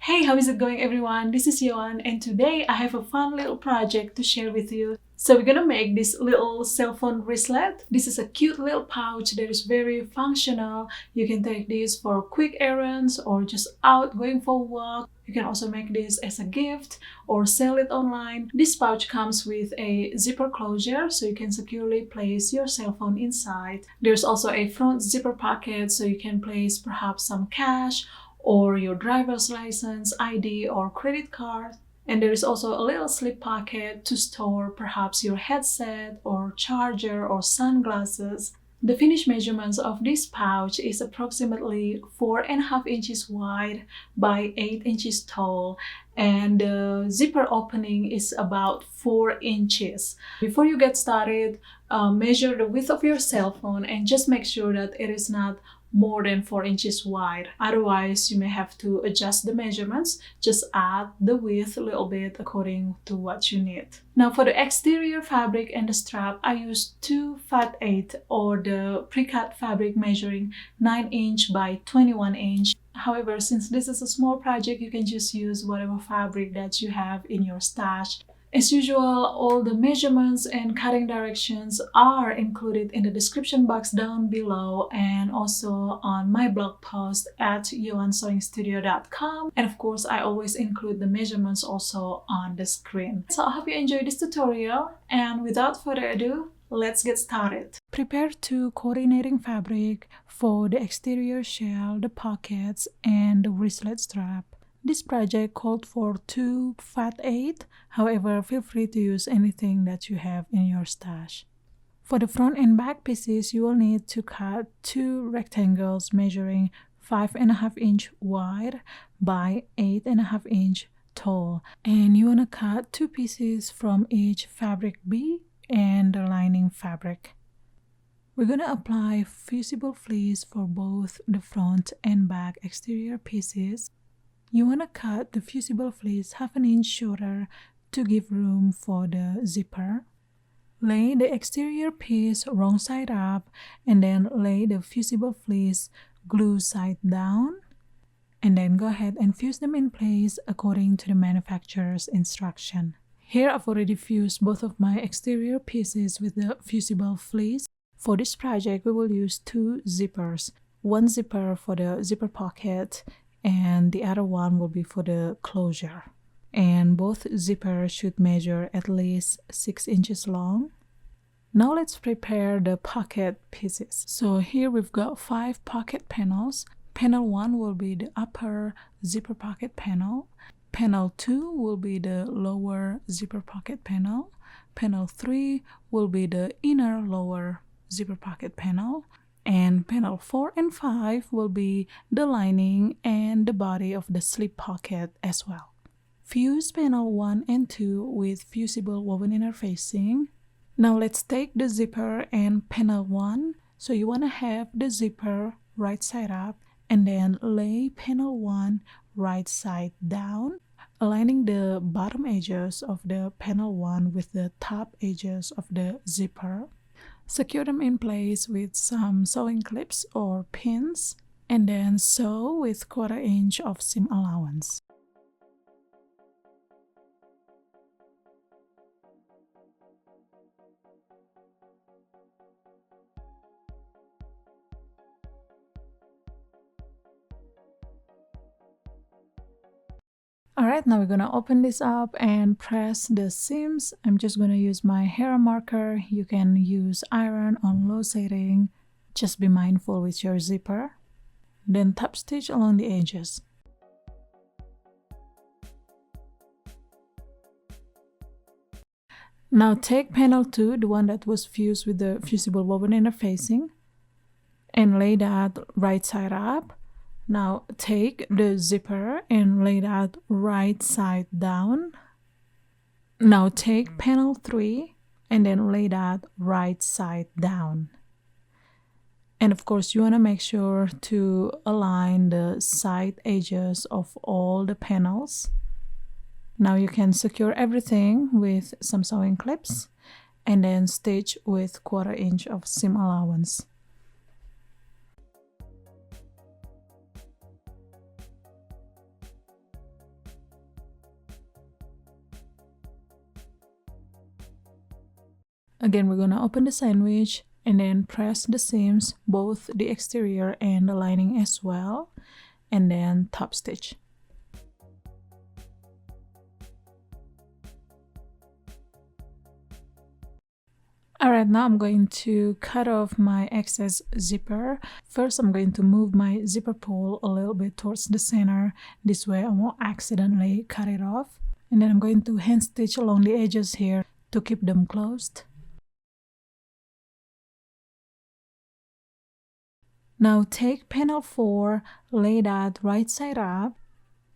Hey, how is it going everyone? This is Yoan and today I have a fun little project to share with you. So we're gonna make this little cell phone wristlet. This is a cute little pouch that is very functional. You can take this for quick errands or just out going for a walk. You can also make this as a gift or sell it online. This pouch comes with a zipper closure so you can securely place your cell phone inside. There's also a front zipper pocket so you can place perhaps some cash or your driver's license, ID, or credit card. And there is also a little slip pocket to store perhaps your headset or charger or sunglasses. The finished measurements of this pouch is approximately 4.5 inches wide by 8 inches tall, and the zipper opening is about 4 inches. Before you get started, measure the width of your cell phone and just make sure that it is not more than 4 inches wide. Otherwise, you may have to adjust the measurements. Just add the width a little bit according to what you need. Now for the exterior fabric and the strap, I used 2 fat 8 or the pre-cut fabric measuring 9 inch by 21 inch. However, since this is a small project, you can just use whatever fabric that you have in your stash. As usual, all the measurements and cutting directions are included in the description box down below and also on my blog post at YoanSewingStudio.com. And of course, I always include the measurements also on the screen. So I hope you enjoyed this tutorial, and without further ado, let's get started. Prepare 2 coordinating fabric for the exterior shell, the pockets, and the wristlet strap. This project called for 2 fat 8, however, feel free to use anything that you have in your stash. For the front and back pieces, you will need to cut 2 rectangles measuring 5.5 inch wide by 8.5 inch tall. And you want to cut 2 pieces from each fabric B and the lining fabric. We're going to apply Fusible fleece for both the front and back exterior pieces. You want to cut the Fusible fleece 1/2 inch shorter to give room for the zipper. Lay the exterior piece wrong side up and then lay the Fusible fleece glue side down. And then go ahead and fuse them in place according to the manufacturer's instruction. Here I've already fused both of my exterior pieces with the Fusible fleece. For this project, we will use 2 zippers. One zipper for the zipper pocket and the other one will be for the closure. And both zippers should measure at least 6 inches long. Now let's prepare the pocket pieces. So here we've got 5 pocket panels. Panel 1 will be the upper zipper pocket panel. Panel 2 will be the lower zipper pocket panel. Panel 3 will be the inner lower zipper pocket panel. And panel 4 and 5 will be the lining and the body of the slip pocket as well. Fuse panel 1 and 2 with Fusible woven interfacing. Now let's take the zipper and panel 1. So you want to have the zipper right side up and then lay panel 1 right side down, aligning the bottom edges of the panel 1 with the top edges of the zipper. Secure them in place with some sewing clips or pins, and then sew with 1/4 inch of seam allowance. Alright, now we're gonna open this up and press the seams. I'm just gonna use my hair marker. You can use iron on low setting. Just be mindful with your zipper. Then top stitch along the edges. Now take panel 2, the one that was fused with the Fusible woven interfacing, and lay that right side up. Now take the zipper and lay that right side down. Now take panel 3 and then lay that right side down. And of course, you want to make sure to align the side edges of all the panels. Now you can secure everything with some sewing clips and then stitch with 1/4 inch of seam allowance. Again, we're gonna open the sandwich and then press the seams, both the exterior and the lining as well, and then top stitch. Alright, now I'm going to cut off my excess zipper. First, I'm going to move my zipper pull a little bit towards the center. This way I won't accidentally cut it off. And then I'm going to hand stitch along the edges here to keep them closed. Now take panel 4, lay that right side up,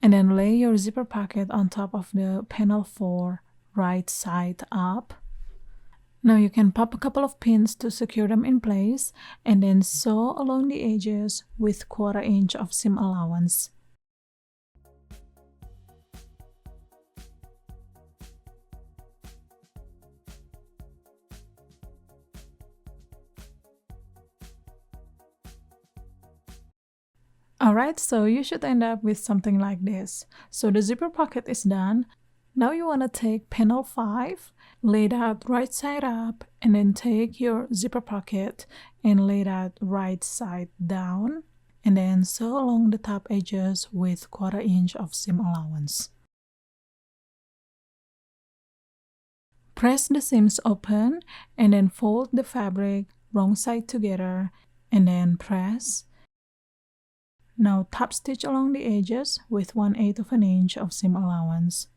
and then lay your zipper pocket on top of the panel 4, right side up. Now you can pop a couple of pins to secure them in place and then sew along the edges with 1/4 inch of seam allowance. Alright, so you should end up with something like this. So the zipper pocket is done. Now you want to take panel 5, lay that right side up, and then take your zipper pocket and lay that right side down, and then sew along the top edges with 1/4 inch of seam allowance. Press the seams open and then fold the fabric wrong side together and then press. Now top stitch along the edges with 1/8 of an inch of seam allowance.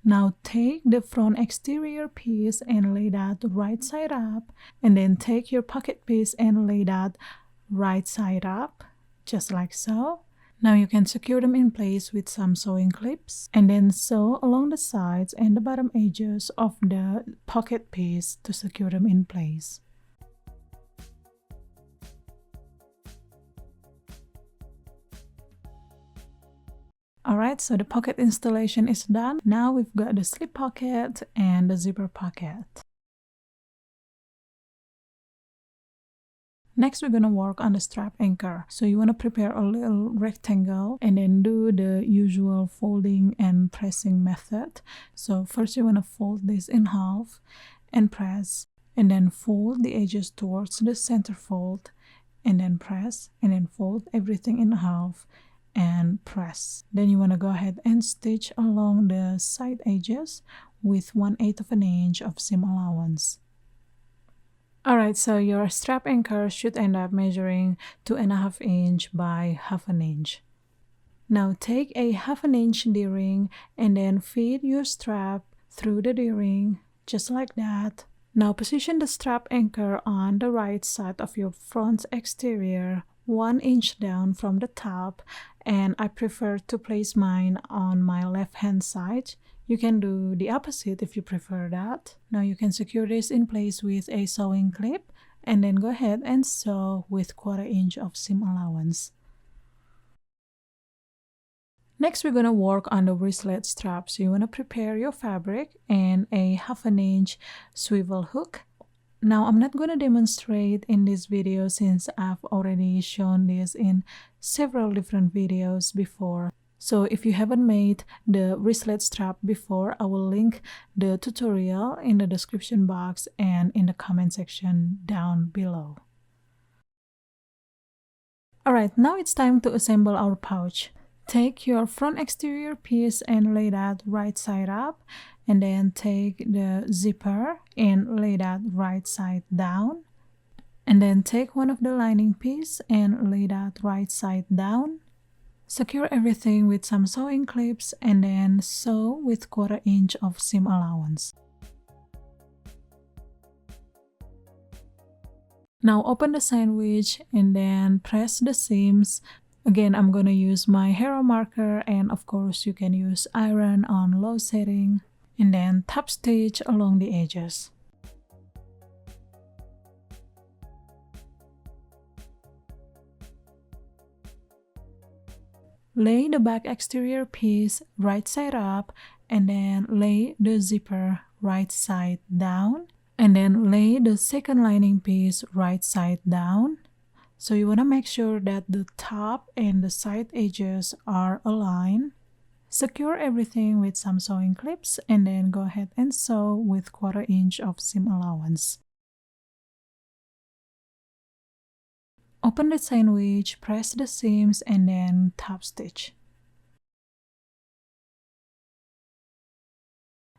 Now take the front exterior piece and lay that right side up, and then take your pocket piece and lay that right side up, just like so. Now you can secure them in place with some sewing clips, and then sew along the sides and the bottom edges of the pocket piece to secure them in place. Alright, so the pocket installation is done. Now we've got the slip pocket and the zipper pocket. Next, we're going to work on the strap anchor. So you want to prepare a little rectangle and then do the usual folding and pressing method. So first you want to fold this in half and press, and then fold the edges towards the center fold, and then press, and then fold everything in half and press. Then you want to go ahead and stitch along the side edges with 1/8 of an inch of seam allowance. Alright, so your strap anchor should end up measuring 2.5 inch by 1/2 inch. Now take a 1/2 inch D-ring and then feed your strap through the D-ring, just like that. Now position the strap anchor on the right side of your front exterior, 1 inch down from the top, and I prefer to place mine on my left hand side. You can do the opposite if you prefer that. Now you can secure this in place with a sewing clip and then go ahead and sew with 1/4 inch of seam allowance. Next, we're going to work on the wristlet strap. So you want to prepare your fabric and a 1/2 inch swivel hook. Now I'm not going to demonstrate in this video since I've already shown this in several different videos before. So if you haven't made the wristlet strap before, I will link the tutorial in the description box and in the comment section down below. Alright, now it's time to assemble our pouch. Take your front exterior piece and lay that right side up, and then take the zipper and lay that right side down, and then take one of the lining piece and lay that right side down. Secure everything with some sewing clips and then sew with 1/4 inch of seam allowance. Now open the sandwich and then press the seams. Again, I'm going to use my hero marker, and of course you can use iron on low setting, and then top stitch along the edges. Lay the back exterior piece right side up, and then lay the zipper right side down, and then lay the second lining piece right side down. So you want to make sure that the top and the side edges are aligned. Secure everything with some sewing clips and then go ahead and sew with 1/4 inch of seam allowance. Open the sandwich, press the seams and then top stitch.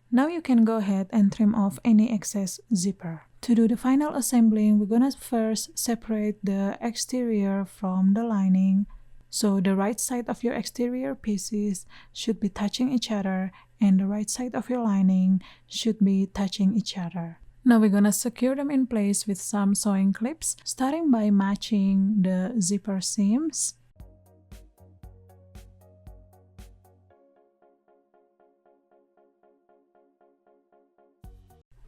Now you can go ahead and trim off any excess zipper. To do the final assembling, we're gonna first separate the exterior from the lining. So the right side of your exterior pieces should be touching each other and the right side of your lining should be touching each other. Now we're gonna secure them in place with some sewing clips, starting by matching the zipper seams.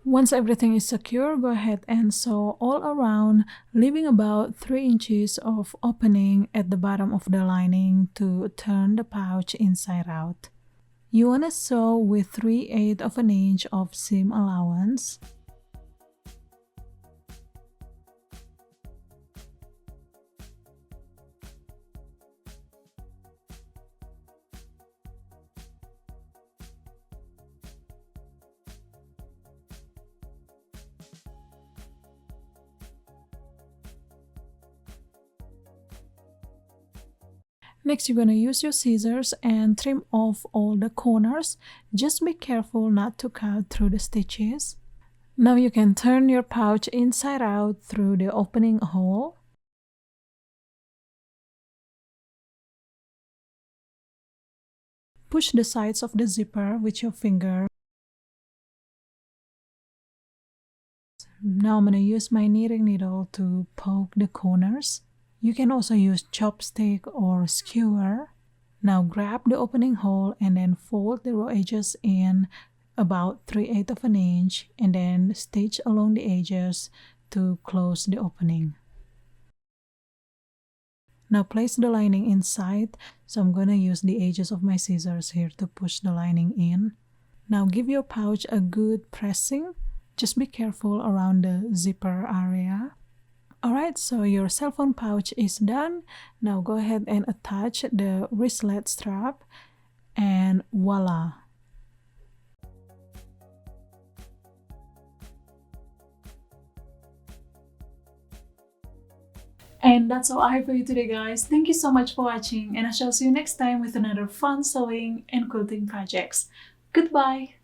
Once everything is secure, go ahead and sew all around, leaving about 3 inches of opening at the bottom of the lining to turn the pouch inside out. You want to sew with 3/8 of an inch of seam allowance. Next, you're going to use your scissors and trim off all the corners. Just be careful not to cut through the stitches. Now you can turn your pouch inside out through the opening hole. Push the sides of the zipper with your finger. Now I'm going to use my knitting needle to poke the corners. You can also use chopstick or skewer. Now grab the opening hole and then fold the raw edges in about 3/8 of an inch and then stitch along the edges to close the opening. Now place the lining inside, so I'm going to use the edges of my scissors here to push the lining in. Now give your pouch a good pressing. Just be careful around the zipper area. Alright, so your cell phone pouch is done. Now go ahead and attach the wristlet strap and voila! And that's all I have for you today, guys. Thank you so much for watching and I shall see you next time with another fun sewing and quilting projects. Goodbye!